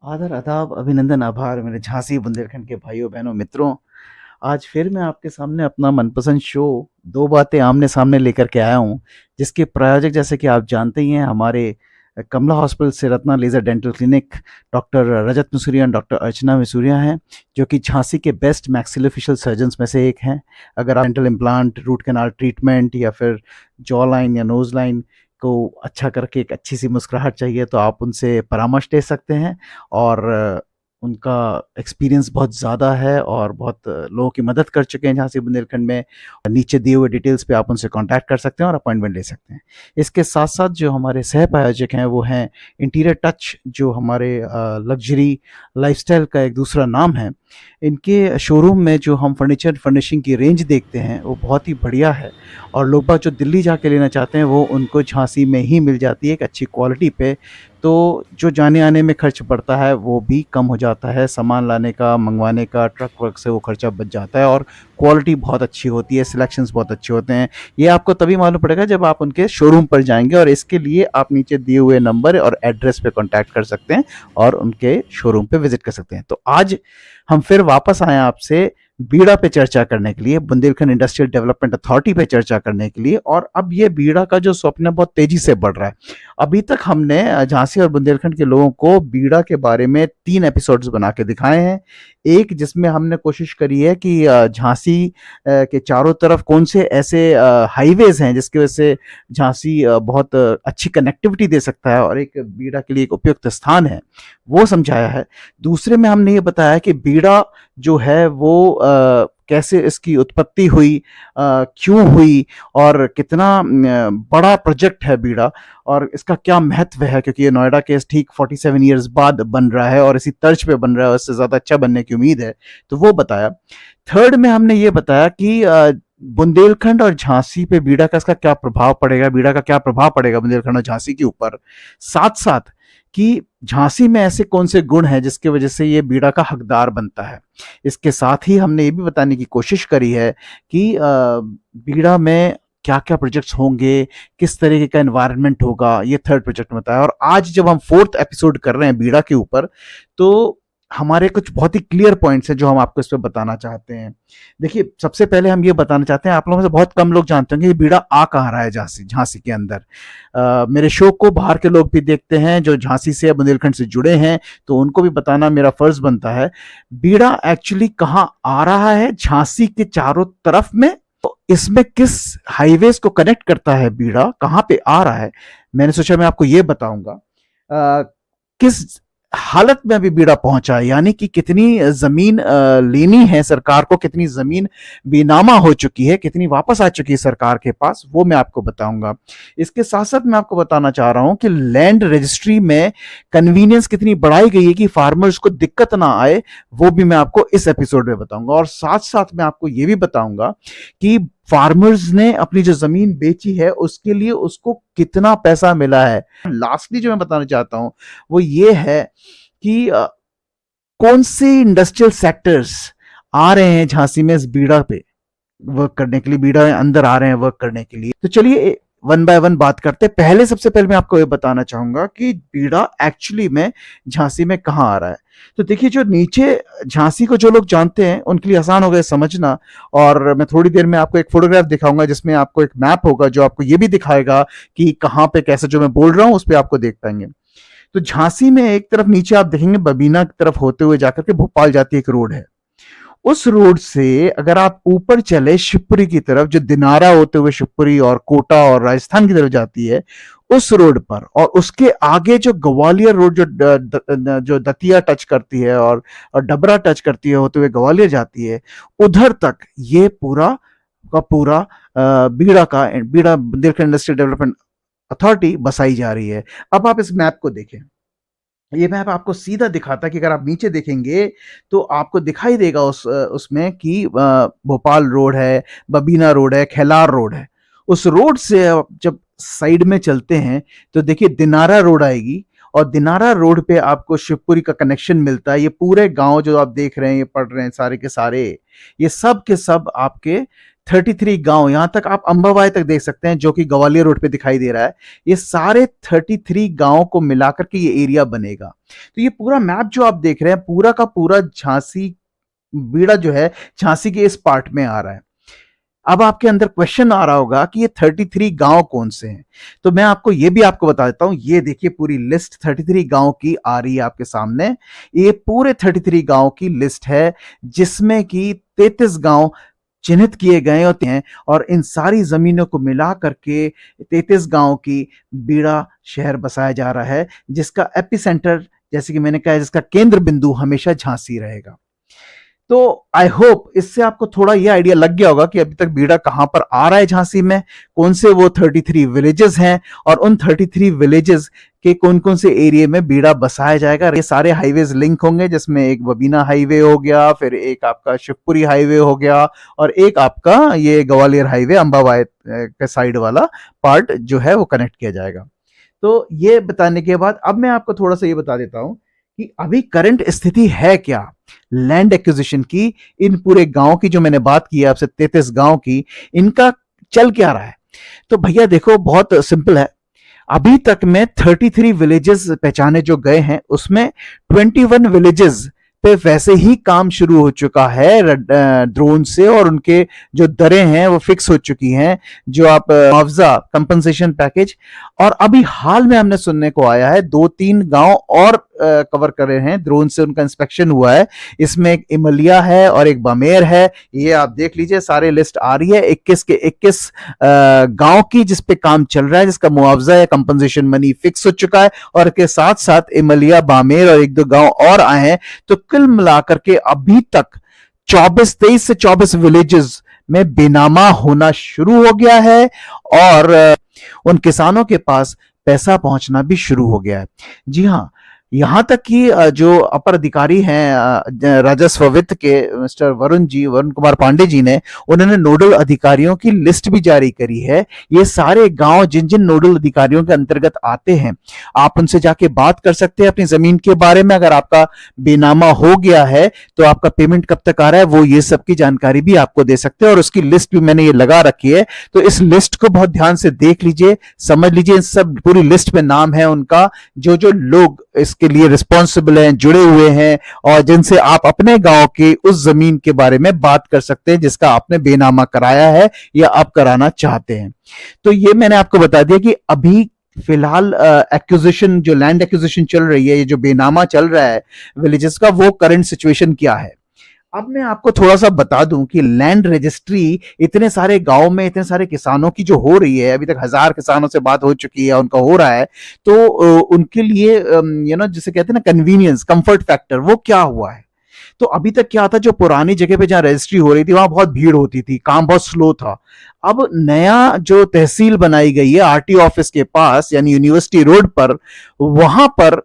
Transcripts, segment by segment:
आदर, आदाब, अभिनंदन, आभार मेरे झांसी बुंदेलखंड के भाइयों-बहनों, मित्रों। आज फिर मैं आपके सामने अपना मनपसंद शो दो बातें आमने-सामने लेकर के आया हूँ, जिसके प्रायोजक जैसे कि आप जानते ही हैं हमारे कमला हॉस्पिटल से Ratna laser dental clinic doctor Rajat Masuria and doctor Archana Masuria हैं, जो कि झांसी के बेस्ट मैक्सिलोफेशियल सर्जन्स में से एक हैं। अगर आप dental implant, root canal treatment या फिर जॉ लाइन या नोज़ लाइन को अच्छा करके एक अच्छी-सी मुस्कुराहट चाहिए तो आप उनसे परामर्श ले सकते हैं और उनका एक्सपीरियंस बहुत ज़्यादा है और बहुत लोगों की मदद कर चुके हैं झांसी बुंदेलखंड में। नीचे दिए हुए डिटेल्स पे आप उनसे कॉन्टैक्ट कर सकते हैं और अपॉइंटमेंट ले सकते हैं। इसके साथ-साथ जो हमारे सह प्रायोजक हैं वो हैं इंटीरियर टच, जो हमारे लग्ज़री लाइफ़स्टाइल का एक दूसरा नाम है। इनके शोरूम में जो हम फर्नीचर फर्निशिंग की रेंज देखते हैं वो बहुत ही बढ़िया है और लोग बाग जो दिल्ली जाके लेना चाहते हैं वो उनको झांसी में ही मिल जाती है एक अच्छी क्वालिटी पे। तो जो जाने-आने में खर्च पड़ता है वो भी कम हो जाता है, सामान लाने का, मँगवाने का, ट्रक वर्क से वो खर्चा बच जाता है और क्वालिटी बहुत अच्छी होती है, सिलेक्शंस बहुत अच्छे होते हैं। ये आपको तभी मालूम पड़ेगा जब आप उनके शोरूम पर जाएँगे और इसके लिए आप नीचे दिए हुए नंबर और एड्रेस पे कॉन्टैक्ट कर सकते हैं और उनके शोरूम पे विज़िट कर सकते हैं। तो आज हम फिर वापस आए हैं आपसे बीड़ा पे चर्चा करने के लिए, बुंदेलखंड इंडस्ट्रियल डेवलपमेंट अथॉरिटी पे चर्चा करने के लिए, और अब ये बीड़ा का जो स्वप्न है बहुत तेजी से बढ़ रहा है। अभी तक हमने झांसी और बुंदेलखंड के लोगों को बीड़ा के बारे में 3 एपिसोड्स बना के दिखाए हैं। एक जिसमें हमने कोशिश करी है कि झांसी के चारों तरफ कौन से ऐसे हाईवेज़ हैं जिसकी वजह से झांसी बहुत अच्छी कनेक्टिविटी दे सकता है और एक बीड़ा के लिए एक उपयुक्त स्थान है, वो समझाया है। दूसरे में हमने ये बताया कि बीड़ा जो है वो कैसे इसकी उत्पत्ति हुई, क्यों हुई और कितना बड़ा प्रोजेक्ट है बीड़ा और इसका क्या महत्व है, क्योंकि ये नोएडा के ठीक 47 ईयर्स बाद बन रहा है और इसी तर्ज पे बन रहा है और इससे ज़्यादा अच्छा बनने की उम्मीद है, तो वो बताया। थर्ड में हमने ये बताया कि बुंदेलखंड और झांसी पे बीड़ा का इसका क्या प्रभाव पड़ेगा, बीड़ा का क्या प्रभाव पड़ेगा बुंदेलखंड और झांसी के ऊपर। साथ-साथ कि झांसी में ऐसे कौन से गुण हैं जिसकी वजह से ये बीड़ा का हकदार बनता है। इसके साथ ही हमने ये भी बताने की कोशिश करी है कि बीड़ा में क्या-क्या प्रोजेक्ट्स होंगे, किस तरीके का एनवायरनमेंट होगा, ये थर्ड प्रोजेक्ट में बताया। और आज जब हम फोर्थ एपिसोड कर रहे हैं बीड़ा के ऊपर, तो हमारे कुछ बहुत ही क्लियर पॉइंट्स हैं जो हम आपको इस पे बताना चाहते हैं। देखिए, सबसे पहले हम ये बताना चाहते हैं, आप लोगों में से बहुत कम लोग जानते होंगे ये बीड़ा आ कहाँ रहा है झांसी झांसी के अंदर। मेरे शो को बाहर के लोग भी देखते हैं जो झांसी से या बुंदेलखंड से जुड़े हैं, तो उनको भी बताना मेरा फर्ज बनता है। बीड़ा एक्चुअली कहाँ आ रहा है झांसी के चारों तरफ में, तो इसमें किस हाईवेज को कनेक्ट करता है बीड़ा, कहाँ पे आ रहा है, मैंने सोचा मैं आपको ये बताऊंगा। किस हालत में अभी बीड़ा पहुंचा है, यानी कि कितनी जमीन लेनी है सरकार को, कितनी जमीन बेनामा हो चुकी है, कितनी वापस आ चुकी है सरकार के पास, वो मैं आपको बताऊंगा। इसके साथ साथ मैं आपको बताना चाह रहा हूं कि लैंड रजिस्ट्री में कन्वीनियंस कितनी बढ़ाई गई है कि फार्मर्स को दिक्कत ना आए, वो भी मैं आपको इस एपिसोड में बताऊंगा। और साथ साथ मैं आपको ये भी बताऊंगा कि फार्मर्स ने अपनी जो जमीन बेची है उसके लिए उसको कितना पैसा मिला है। लास्टली जो मैं बताना चाहता हूं वो ये है कि कौन से इंडस्ट्रियल सेक्टर्स आ रहे हैं झांसी में इस बीड़ा पे वर्क करने के लिए, बीड़ा में अंदर आ रहे हैं वर्क करने के लिए। तो चलिए वन बाय वन बात करते हैं। पहले सबसे पहले मैं आपको ये बताना चाहूंगा कि बीड़ा एक्चुअली में झांसी में कहाँ आ रहा है। तो देखिए, जो नीचे झांसी को जो लोग जानते हैं उनके लिए आसान हो गया समझना, और मैं थोड़ी देर में आपको एक फोटोग्राफ दिखाऊंगा जिसमें आपको एक मैप होगा जो आपको ये भी दिखाएगा कि कहाँ पे कैसे जो मैं बोल रहा हूँ उस पर आपको देख पाएंगे। तो झांसी में एक तरफ नीचे आप देखेंगे बबीना की तरफ होते हुए जाकर के भोपाल जाती एक रोड है। उस रोड से अगर आप ऊपर चले शिवपुरी की तरफ, जो दिनारा होते हुए शिवपुरी और कोटा और राजस्थान की तरफ जाती है, उस रोड पर, और उसके आगे जो ग्वालियर रोड जो दतिया टच करती है और डबरा टच करती है होते हुए ग्वालियर जाती है, उधर तक ये पूरा का पूरा बीड़ा बुंदेलखंड इंडस्ट्रियल डेवलपमेंट अथॉरिटी बसाई जा रही है। अब आप इस मैप को देखें, ये मैप आपको सीधा दिखाता है कि अगर आप नीचे देखेंगे तो आपको दिखाई देगा उसमें कि भोपाल रोड है, बबीना रोड है, खेलार रोड है। उस रोड से आप जब साइड में चलते हैं तो देखिए दिनारा रोड आएगी, और दिनारा रोड पे आपको शिवपुरी का कनेक्शन मिलता है। ये पूरे गांव जो आप देख रहे हैं, ये पढ़ रहे हैं सारे के सारे, ये सब के सब आपके 33 गांव, यहां तक आप अंबाबाई तक देख सकते हैं जो कि ग्वालियर रोड पे दिखाई दे रहा है। ये सारे 33 गांव को मिलाकर के ये एरिया बनेगा। तो ये पूरा मैप जो आप देख रहे हैं पूरा का पूरा झांसी बीड़ा जो है झांसी के इस पार्ट में आ रहा है। अब आपके अंदर क्वेश्चन आ रहा होगा कि ये 33 गांव कौन से हैं, तो मैं आपको ये भी आपको बता देता हूं। ये देखिए पूरी लिस्ट 33 गांव की आ रही है आपके सामने। ये पूरे 33 गांव की लिस्ट है जिसमें कि 33 गांव चिन्हित किए गए होते हैं और इन सारी जमीनों को मिला करके 33 गांव की बीड़ा शहर बसाया जा रहा है, जिसका एपिसेंटर, जैसे कि मैंने कहा, जिसका केंद्र बिंदु हमेशा झांसी रहेगा। तो आई होप इससे आपको थोड़ा ये आइडिया लग गया होगा कि अभी तक बीड़ा कहां पर आ रहा है झांसी में, कौन से वो 33 विलेजेस हैं और उन 33 विलेजेस के कौन कौन से एरिया में बीड़ा बसाया जाएगा। ये सारे हाईवेज लिंक होंगे, जिसमें एक बबीना हाईवे हो गया, फिर एक आपका शिवपुरी हाईवे हो गया और एक आपका ये ग्वालियर हाईवे अंबाबाई के साइड वाला पार्ट जो है वो कनेक्ट किया जाएगा। तो ये बताने के बाद अब मैं आपको थोड़ा सा ये बता देता हूं कि अभी करंट स्थिति है क्या लैंड एक्विजिशन की, इन पूरे गांव की जो मैंने बात की है आपसे 33 गांव की, इनका चल क्या रहा है। तो भैया देखो बहुत सिंपल है। अभी तक में 33 विलेजेस पहचाने जो गए हैं उसमें 21 विलेजेस पे वैसे ही काम शुरू हो चुका है ड्रोन से, और उनके जो दरें हैं वो फिक्स हो चुकी हैं, जो आप मुआवजा कंपनसेशन पैकेज। और अभी हाल में हमने सुनने को आया है 2-3 गांव और कवर कर रहे हैं ड्रोन से, उनका इंस्पेक्शन हुआ है। इसमें एक इमलिया है और एक बामेर है। ये आप देख लीजिए, सारे लिस्ट आ रही है 21 के 21 गांव की जिसपे काम चल रहा है, जिसका मुआवजा या कंपनसेशन मनी फिक्स हो चुका है, और के साथ साथ इमलिया, बामेर और 1-2 गांव और आए हैं। तो कुल मिलाकर के अभी तक 23 से 24 विलेजेस में बेनामा होना शुरू हो गया है और उन किसानों के पास पैसा पहुंचना भी शुरू हो गया है। जी हां, यहां तक कि जो अपर अधिकारी हैं राजस्व वित्त के मिस्टर वरुण कुमार पांडे जी ने, उन्होंने नोडल अधिकारियों की लिस्ट भी जारी करी है। ये सारे गांव जिन जिन नोडल अधिकारियों के अंतर्गत आते हैं, आप उनसे जाके बात कर सकते हैं अपनी जमीन के बारे में। अगर आपका बेनामा हो गया है तो आपका पेमेंट कब तक आ रहा है, वो ये सब की जानकारी भी आपको दे सकते हैं, और उसकी लिस्ट भी मैंने ये लगा रखी है। तो इस लिस्ट को बहुत ध्यान से देख लीजिए, समझ लीजिए। इन सब पूरी लिस्ट में नाम है उनका, जो जो लोग इसके लिए रिस्पॉन्सिबल हैं, जुड़े हुए हैं, और जिनसे आप अपने गांव की उस जमीन के बारे में बात कर सकते हैं जिसका आपने बेनामा कराया है या आप कराना चाहते हैं। तो ये मैंने आपको बता दिया कि अभी फिलहाल एक्विजिशन, जो लैंड एक्विजिशन चल रही है, ये जो बेनामा चल रहा है विलेजेस का, वो करंट सिचुएशन क्या है। अब मैं आपको थोड़ा सा बता दूं कि लैंड रजिस्ट्री इतने सारे गांव में इतने सारे किसानों की जो हो रही है, अभी तक 1000 किसानों से बात हो चुकी है, उनका हो रहा है, तो उनके लिए जिसे कहते हैं ना कन्वीनियंस, कंफर्ट फैक्टर, वो क्या हुआ है। तो अभी तक क्या था, जो पुरानी जगह पे जहां रजिस्ट्री हो रही थी वहां बहुत भीड़ होती थी, काम बहुत स्लो था। अब नया जो तहसील बनाई गई है आरटी ऑफिस के पास, यानी यूनिवर्सिटी रोड पर, वहां पर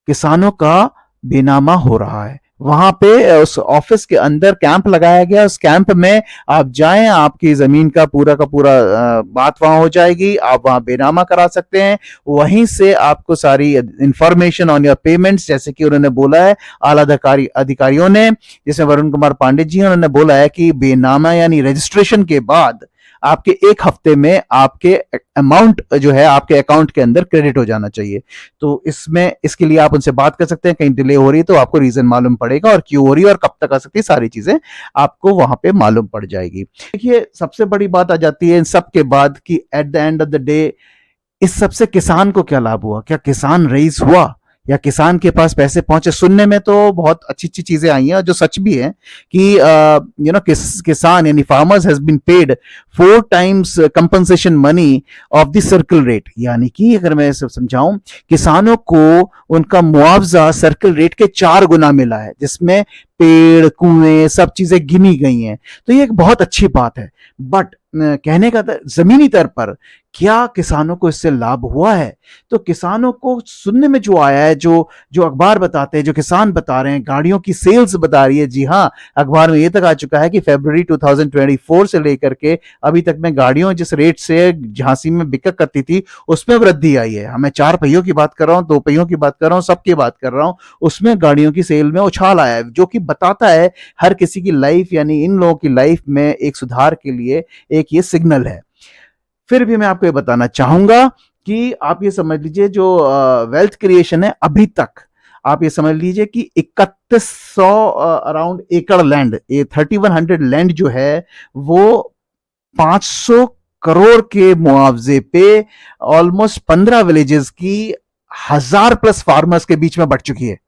किसानों का बेनामा हो रहा है। वहां पे उस ऑफिस के अंदर कैंप लगाया गया, उस कैंप में आप जाएं, आपकी जमीन का पूरा बात वहां हो जाएगी, आप वहां बेनामा करा सकते हैं। वहीं से आपको सारी इंफॉर्मेशन ऑन योर पेमेंट्स, जैसे कि उन्होंने बोला है आला अधिकारियों ने, जिसमें वरुण कुमार पांडे जी, उन्होंने बोला है कि बेनामा यानी रजिस्ट्रेशन के बाद आपके 1 हफ्ते में आपके अमाउंट जो है आपके अकाउंट के अंदर क्रेडिट हो जाना चाहिए। तो इसके लिए आप उनसे बात कर सकते हैं। कहीं डिले हो रही है तो आपको रीजन मालूम पड़ेगा, और क्यों हो रही है और कब तक आ सकती है, सारी चीजें आपको वहां पे मालूम पड़ जाएगी। देखिए, सबसे बड़ी बात आ जाती है इन सब के बाद कि at the end of the day इस सबसे किसान को क्या लाभ हुआ, क्या किसान रईस हुआ या किसान के पास पैसे पहुंचे। सुनने में तो बहुत अच्छी अच्छी चीजें आई हैं, और जो सच भी है कि किसान यानी farmers has been paid 4 times compensation money of the circle rate. यानी कि अगर मैं समझाऊं, किसानों को उनका मुआवजा सर्कल रेट के 4 गुना मिला है, जिसमें पेड़, कुएं, सब चीजें गिनी गई हैं। तो ये एक बहुत अच्छी बात है। बट कहने का जमीनी तौर पर क्या किसानों को इससे लाभ हुआ है, तो किसानों को सुनने में जो आया है, जो जो अखबार बताते हैं, जो किसान बता रहे हैं, गाड़ियों की सेल्स बता रही है। जी हाँ, अखबार में ये तक आ चुका है कि फरवरी 2024 से लेकर के अभी तक में गाड़ियों जिस रेट से झांसी में बिका करती थी उसमें वृद्धि आई है। मैं 4 पहियों की बात कर रहा हूँ, 2 पहियों की बात कर रहा हूँ, सबकी बात कर रहा हूँ, उसमें गाड़ियों की सेल में उछाल आया है, जो कि बताता है हर किसी की लाइफ, यानी इन लोगों की लाइफ में एक सुधार के लिए एक ये सिग्नल है। फिर भी मैं आपको ये बताना चाहूंगा कि आप ये समझ लीजिए जो वेल्थ क्रिएशन है अभी तक, आप ये समझ लीजिए कि 3100 अराउंड एकड़ लैंड, ये 3100 लैंड जो है वो 500 करोड़ के मुआवजे पे ऑलमोस्ट 15 विलेजेस की 1000+ फार्मर्स के बीच में बढ़ चुकी है।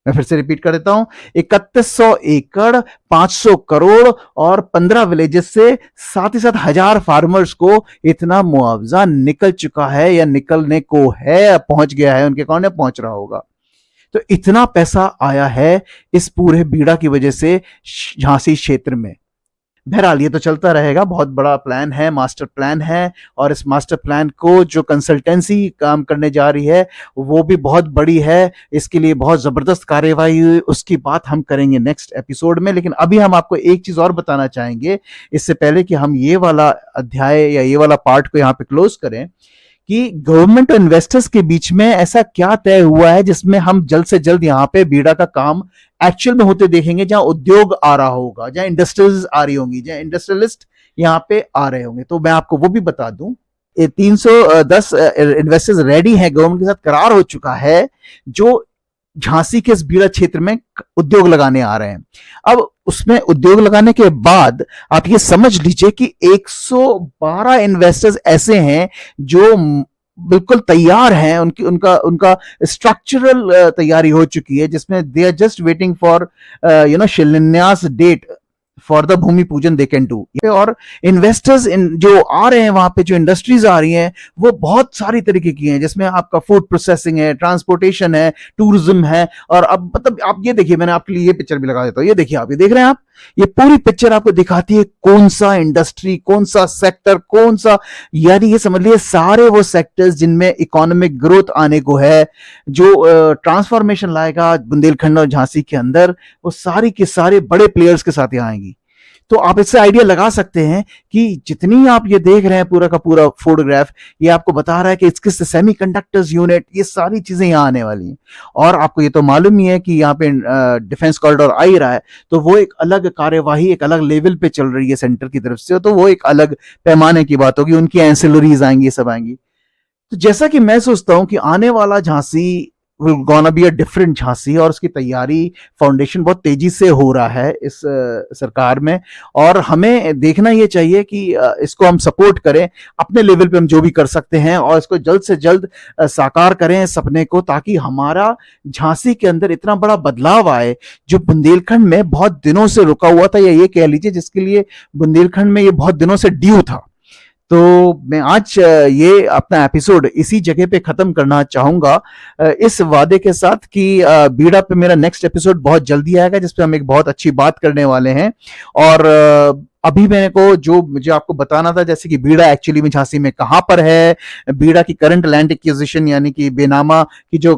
मैं फिर से रिपीट कर देता हूं, 3100 एकड़, 500 करोड़ और 15 विलेजेस से साथ ही साथ 1000 फार्मर्स को इतना मुआवजा निकल चुका है या निकलने को है, पहुंच गया है, उनके अकाउंट में पहुंच रहा होगा। तो इतना पैसा आया है इस पूरे बीड़ा की वजह से झांसी क्षेत्र में। बहरहाल ये तो चलता रहेगा, बहुत बड़ा प्लान है, मास्टर प्लान है, और इस मास्टर प्लान को जो कंसल्टेंसी काम करने जा रही है वो भी बहुत बड़ी है, इसके लिए बहुत जबरदस्त कार्यवाही हुई, उसकी बात हम करेंगे नेक्स्ट एपिसोड में। लेकिन अभी हम आपको एक चीज और बताना चाहेंगे इससे पहले कि हम ये वाला अध्याय या ये वाला पार्ट को यहाँ पे क्लोज करें, कि गवर्नमेंट और इन्वेस्टर्स के बीच में ऐसा क्या तय हुआ है जिसमें हम जल्द से जल्द यहाँ पे बीड़ा का काम एक्चुअल में होते देखेंगे, जहां उद्योग आ रहा होगा, जहां इंडस्ट्रीज आ रही होंगी, जहां इंडस्ट्रियलिस्ट यहाँ पे आ रहे होंगे। तो मैं आपको वो भी बता दूं, 310 इन्वेस्टर्स रेडी हैं, गवर्नमेंट के साथ करार हो चुका है, जो झांसी के इस बीड़ा क्षेत्र में उद्योग लगाने आ रहे हैं। अब उसमें उद्योग लगाने के बाद आप ये समझ लीजिए कि 112 इन्वेस्टर्स ऐसे हैं जो बिल्कुल तैयार हैं, उनकी उनका उनका स्ट्रक्चरल तैयारी हो चुकी है, जिसमें they are just waiting for शिलान्यास डेट फॉर द भूमि पूजन दे कैन डू। और इन्वेस्टर्स जो आ रहे हैं वहां पे, जो इंडस्ट्रीज आ रही हैं वो बहुत सारी तरीके की हैं, जिसमें आपका फूड प्रोसेसिंग है, ट्रांसपोर्टेशन है, टूरिज्म है। और अब मतलब आप ये देखिए, मैंने आपके लिए ये पिक्चर भी लगा देता हूं, ये देखिए, आप ये देख रहे हैं, आप ये पूरी पिक्चर आपको दिखाती है कौन सा इंडस्ट्री, कौन सा सेक्टर, कौन सा, यानी ये समझ लीजिए सारे वो सेक्टर्स जिनमें इकोनॉमिक ग्रोथ आने को है, जो ट्रांसफॉर्मेशन लाएगा बुंदेलखंड और झांसी के अंदर, वो सारी के सारे बड़े प्लेयर्स के साथ यहाँ आएंगी। तो आप इससे आइडिया लगा सकते हैं कि जितनी आप ये देख रहे हैं पूरा का पूरा फोटोग्राफ, ये आपको बता रहा है कि इसके सेमीकंडक्टर्स यूनिट, ये सारी चीजें यहाँ आने वाली हैं। और आपको ये तो मालूम ही है कि यहाँ पे डिफेंस कॉरिडोर आ ही रहा है, तो वो एक अलग कार्यवाही, एक अलग लेवल पे चल रही है सेंटर की तरफ से, तो वो एक अलग पैमाने की बात होगी, उनकी एंसिलरीज आएंगी, सब आएंगी। तो जैसा कि मैं सोचता हूं कि आने वाला Jhansi will gonna be a different Jhansi, और उसकी तैयारी फाउंडेशन बहुत तेजी से हो रहा है इस सरकार में, और हमें देखना ये चाहिए कि इसको हम सपोर्ट करें अपने लेवल पे, हम जो भी कर सकते हैं, और इसको जल्द से जल्द साकार करें सपने को, ताकि हमारा झांसी के अंदर इतना बड़ा बदलाव आए जो बुंदेलखंड में बहुत दिनों से रुका हुआ था, या ये कह लीजिए जिसके लिए बुंदेलखंड में ये बहुत दिनों से ड्यू था। तो मैं आज ये अपना एपिसोड इसी जगह पे खत्म करना चाहूंगा, इस वादे के साथ कि बीड़ा पे मेरा नेक्स्ट एपिसोड बहुत जल्दी आएगा, जिसपे हम एक बहुत अच्छी बात करने वाले हैं। और अभी मेरे को जो मुझे आपको बताना था, जैसे कि बीड़ा एक्चुअली में झांसी में कहां पर है, बीड़ा की करंट लैंड एक्विजिशन यानी कि बेनामा की जो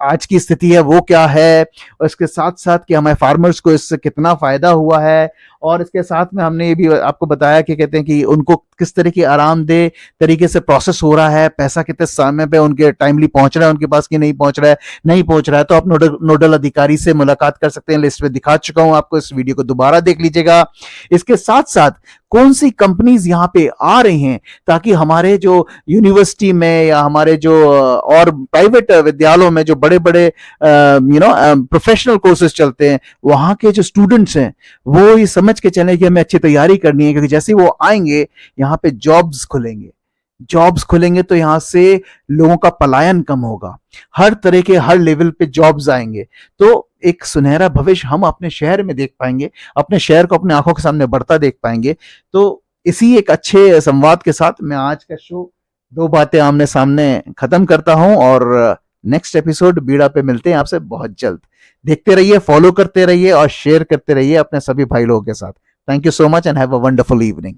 आज की स्थिति है वो क्या है, और इसके साथ साथ कि हमारे फार्मर्स को इससे कितना फायदा हुआ है, और इसके साथ में हमने ये भी आपको बताया कि कहते हैं कि उनको किस तरह की आरामदेह तरीके से प्रोसेस हो रहा है, पैसा कितने समय पे उनके टाइमली पहुंच रहा है उनके पास, कि नहीं पहुंच रहा है, नहीं पहुंच रहा है। तो आप नोडल अधिकारी से मुलाकात कर सकते हैं, लिस्ट में दिखा चुका हूं आपको, इस वीडियो को दोबारा देख लीजिएगा। इसके साथ साथ कौन सी कंपनीज यहाँ पे आ रही हैं, ताकि हमारे जो यूनिवर्सिटी में या हमारे जो और प्राइवेट विद्यालयों में जो बड़े बड़े प्रोफेशनल कोर्सेज चलते हैं, वहां के जो स्टूडेंट्स हैं वो ये समझ के चले कि हमें अच्छी तैयारी करनी है, क्योंकि जैसे ही वो आएंगे यहाँ पे जॉब्स खुलेंगे तो यहाँ से लोगों का पलायन कम होगा, हर तरह के हर लेवल पे जॉब्स आएंगे, तो एक सुनहरा भविष्य हम अपने शहर में देख पाएंगे, अपने शहर को अपने आंखों के सामने बढ़ता देख पाएंगे। तो इसी एक अच्छे संवाद के साथ मैं आज का शो दो बातें आमने सामने खत्म करता हूं, और नेक्स्ट एपिसोड बीड़ा पे मिलते हैं आपसे बहुत जल्द। देखते रहिए, फॉलो करते रहिए और शेयर करते रहिए अपने सभी भाई लोगों के साथ। Thank you so much and have a wonderful evening.